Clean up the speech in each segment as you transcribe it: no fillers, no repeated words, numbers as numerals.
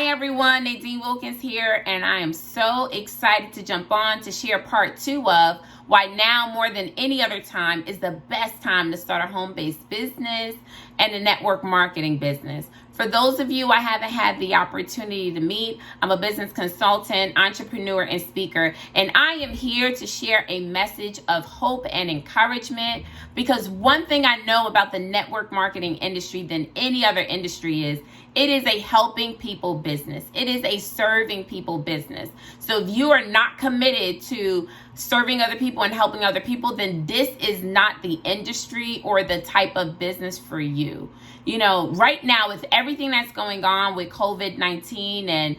Hi everyone, Nadine Wilkins here, and I am so excited to jump on to share part 2 of why now more than any other time is the best time to start a home-based business and a network marketing business. For those of you I haven't had the opportunity to meet, I'm a business consultant, entrepreneur, and speaker, and I am here to share a message of hope and encouragement, because one thing I know about the network marketing industry than any other industry is it is a helping people business. It is a serving people business. So if you are not committed to serving other people and helping other people, then this is not the industry or the type of business for you. You know, right now with everything that's going on with COVID-19 and,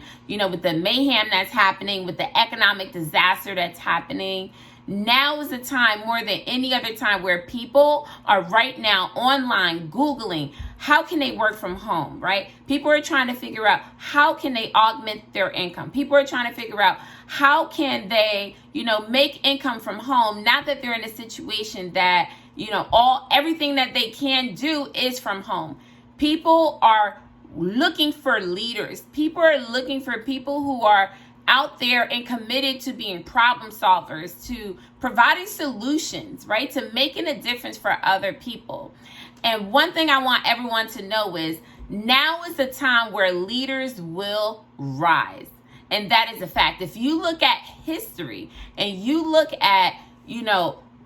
with the mayhem that's happening, with the economic disaster that's happening, now is the time more than any other time where people are right now online Googling, how can they work from home, right? People are trying to figure out how can they augment their income. People are trying to figure out how can they, make income from home, not that they're in a situation that, everything that they can do is from home. People are looking for leaders. People are looking for people who are out there and committed to being problem solvers, to providing solutions, right? To making a difference for other people. And one thing I want everyone to know is now is the time where leaders will rise. And that is a fact. If you look at history and you look at,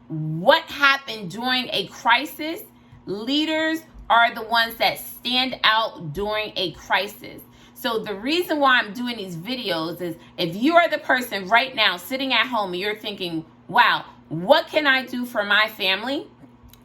what happened during a crisis, leaders are the ones that stand out during a crisis. So the reason why I'm doing these videos is if you are the person right now sitting at home and you're thinking, wow, what can I do for my family?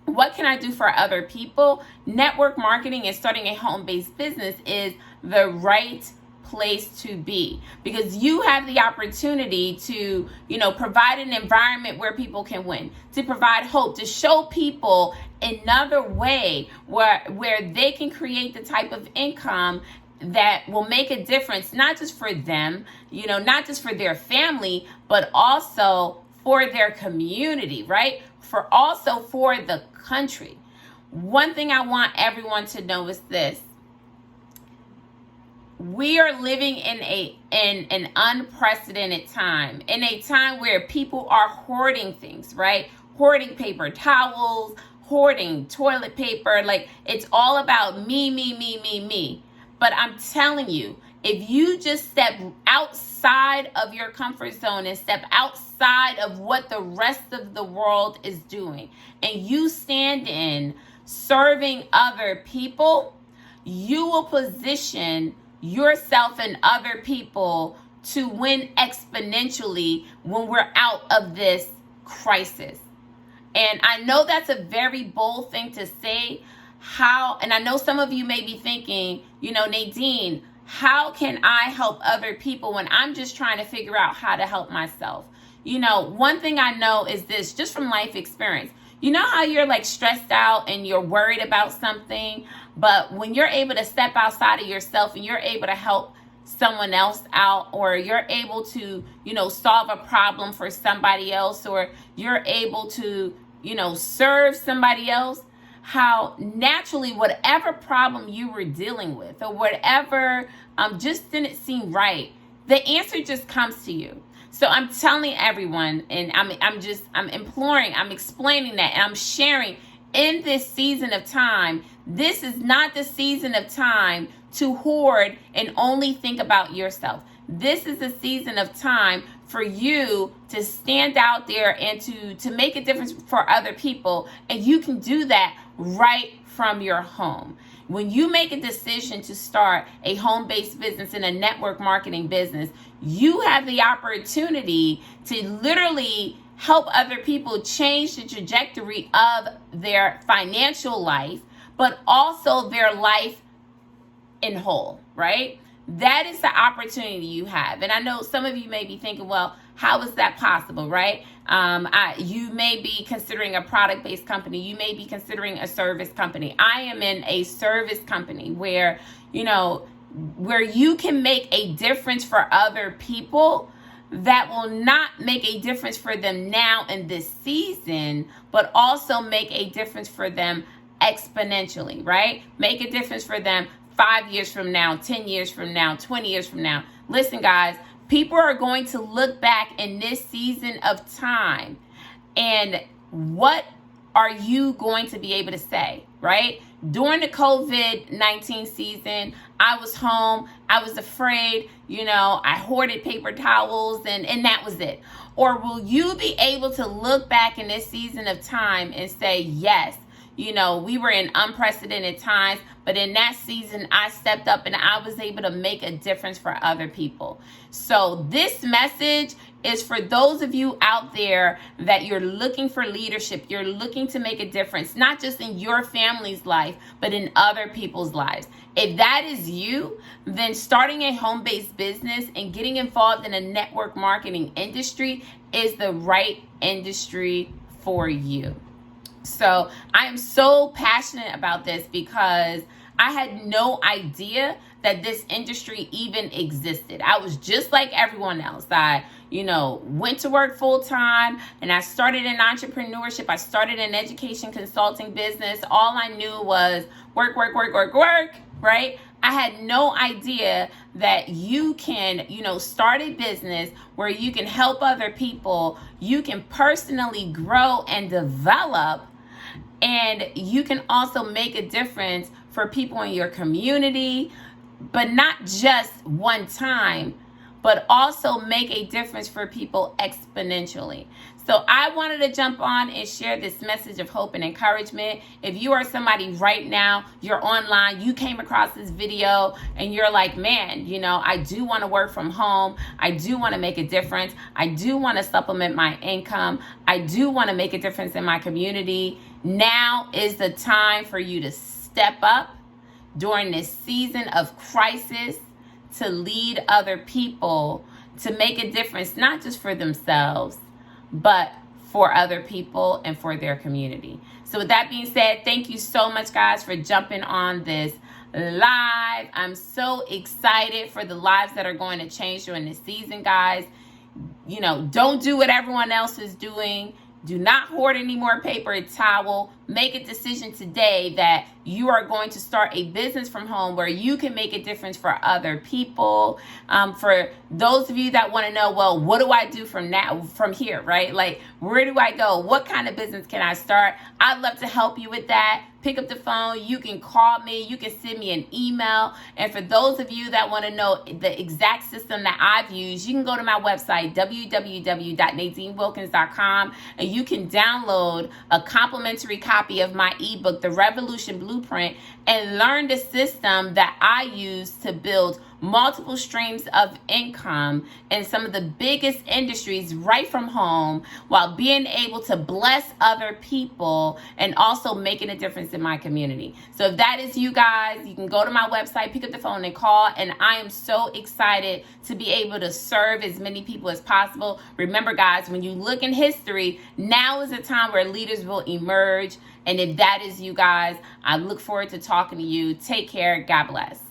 What can I do for other people? Network marketing and starting a home-based business is the right place to be, because you have the opportunity to, provide an environment where people can win, to provide hope, to show people another way where they can create the type of income that will make a difference, not just for them, not just for their family, but also for their community, right? For the country. One thing I want everyone to know is this. We are living in an unprecedented time, in a time where people are hoarding things, right? Hoarding paper towels, hoarding toilet paper. Like, it's all about me. But I'm telling you, if you just step outside of your comfort zone and step outside of what the rest of the world is doing, and you stand in serving other people, you will position yourself and other people to win exponentially when we're out of this crisis. And I know that's a very bold thing to say. And I know some of you may be thinking, Nadine, how can I help other people when I'm just trying to figure out how to help myself? One thing I know is this, just from life experience. You know how you're like stressed out and you're worried about something, but when you're able to step outside of yourself and you're able to help someone else out, or you're able to, solve a problem for somebody else, or you're able to, serve somebody else, how naturally whatever problem you were dealing with or whatever just didn't seem right, the answer just comes to you. So I'm telling everyone, and I'm imploring, I'm explaining that, and I'm sharing in this season of time, this is not the season of time to hoard and only think about yourself. This is a season of time for you to stand out there and to make a difference for other people. And you can do that right from your home. When you make a decision to start a home-based business and a network marketing business, you have the opportunity to literally help other people change the trajectory of their financial life, but also their life in whole, right? That is the opportunity you have. And I know some of you may be thinking, well, how is that possible, right? You may be considering a product-based company. You may be considering a service company. I am in a service company where you can make a difference for other people that will not make a difference for them now in this season, but also make a difference for them exponentially, right? Make a difference for them 5 years from now, 10 years from now, 20 years from now. Listen, guys, people are going to look back in this season of time, and what are you going to be able to say, right? During the COVID-19 season, I was home. I was afraid, I hoarded paper towels and that was it. Or will you be able to look back in this season of time and say, yes, we were in unprecedented times, but in that season, I stepped up and I was able to make a difference for other people. So this message is for those of you out there that you're looking for leadership. You're looking to make a difference, not just in your family's life, but in other people's lives. If that is you, then starting a home-based business and getting involved in a network marketing industry is the right industry for you. So I am so passionate about this because I had no idea that this industry even existed. I was just like everyone else. I, went to work full time and I started in entrepreneurship. I started an education consulting business. All I knew was work, right? I had no idea that you can, start a business where you can help other people. You can personally grow and develop, and you can also make a difference for people in your community, but not just one time, but also make a difference for people exponentially. So I wanted to jump on and share this message of hope and encouragement. If you are somebody right now, you're online, you came across this video and you're like, man, I do want to work from home. I do want to make a difference. I do want to supplement my income. I do want to make a difference in my community. Now is the time for you to step up during this season of crisis to lead other people, to make a difference, not just for themselves, but for other people and for their community. So with that being said, thank you so much, guys, for jumping on this live. I'm so excited for the lives that are going to change during this season, guys. Don't do what everyone else is doing. Do not hoard any more paper and towel. Make a decision today that you are going to start a business from home where you can make a difference for other people. For those of you that want to know, well, what do I do from here, right? Like, where do I go? What kind of business can I start? I'd love to help you with that. Pick up the phone. You can call me. You can send me an email. And for those of you that want to know the exact system that I've used, you can go to my website, www.NadineWilkins.com, and you can download a complimentary copy of my ebook, The Revolution Blueprint, and learn the system that I use to build multiple streams of income in some of the biggest industries right from home, while being able to bless other people and also making a difference in my community. So if that is you guys, you can go to my website, pick up the phone and call, and I am so excited to be able to serve as many people as possible. Remember, guys, when you look in history, now is a time where leaders will emerge. And if that is you guys, I look forward to talking to you. Take care. God bless.